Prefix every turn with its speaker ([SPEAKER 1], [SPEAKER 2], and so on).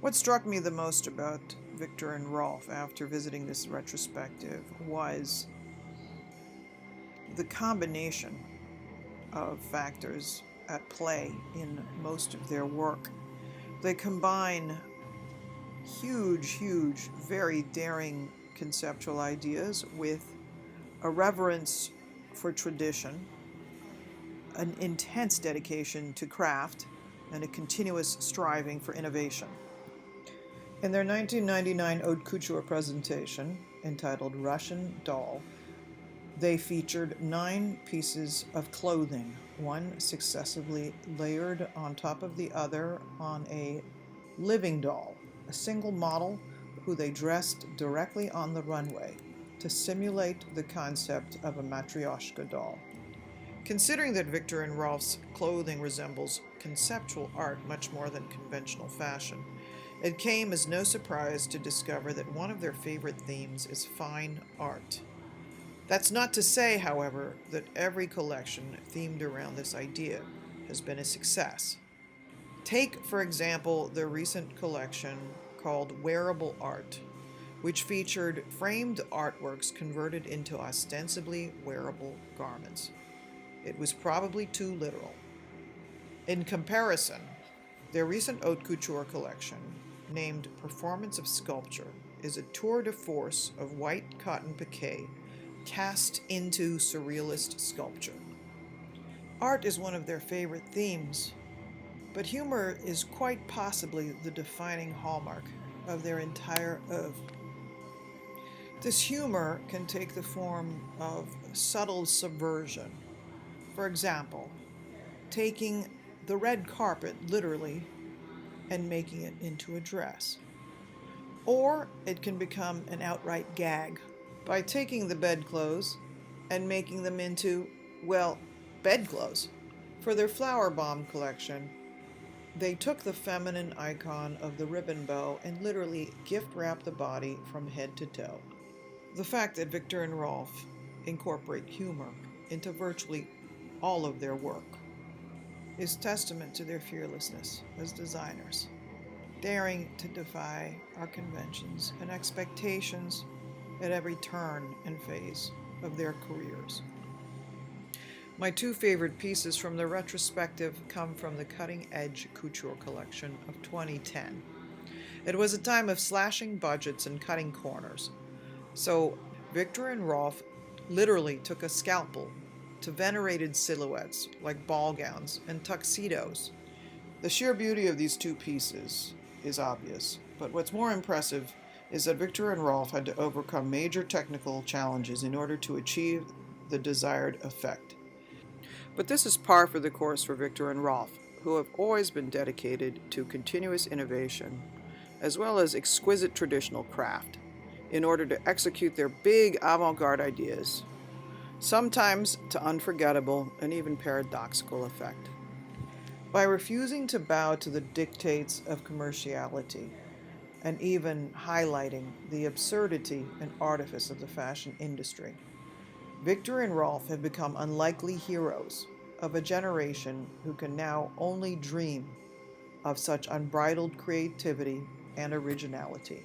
[SPEAKER 1] What struck me the most about Viktor and Rolf after visiting this retrospective was the combination of factors at play in most of their work. They combine huge, very daring conceptual ideas with a reverence for tradition, an intense dedication to craft, and a continuous striving for innovation. In their 1999 haute couture presentation, entitled Russian Doll, they featured 9 pieces of clothing, one successively layered on top of the other on a living doll, a single model who they dressed directly on the runway to simulate the concept of a matryoshka doll. Considering that Viktor and Rolf's clothing resembles conceptual art much more than conventional fashion, it came as no surprise to discover that one of their favorite themes is fine art. That's not to say, however, that every collection themed around this idea has been a success. Take, for example, their recent collection called Wearable Art, which featured framed artworks converted into ostensibly wearable garments. It was probably too literal. In comparison, their recent haute couture collection, named Performance of Sculpture, is a tour de force of white cotton piqué cast into surrealist sculpture. Art is one of their favorite themes, but humor is quite possibly the defining hallmark of their entire oeuvre. This humor can take the form of subtle subversion. For example, taking the red carpet literally and making it into a dress. Or it can become an outright gag by taking the bedclothes and making them into, well, bedclothes. For their flower bomb collection, they took the feminine icon of the ribbon bow and literally gift-wrapped the body from head to toe. The fact that Viktor and Rolf incorporate humor into virtually all of their work is testament to their fearlessness as designers, daring to defy our conventions and expectations at every turn and phase of their careers. My 2 favorite pieces from the retrospective come from the Cutting Edge Couture collection of 2010. It was a time of slashing budgets and cutting corners, so Viktor and Rolf literally took a scalpel to venerated silhouettes like ball gowns and tuxedos. The sheer beauty of these 2 pieces is obvious, but what's more impressive is that Viktor and Rolf had to overcome major technical challenges in order to achieve the desired effect. But this is par for the course for Viktor and Rolf, who have always been dedicated to continuous innovation, as well as exquisite traditional craft, in order to execute their big avant-garde ideas, sometimes to unforgettable and even paradoxical effect. By refusing to bow to the dictates of commerciality, and even highlighting the absurdity and artifice of the fashion industry, Viktor and Rolf have become unlikely heroes of a generation who can now only dream of such unbridled creativity and originality.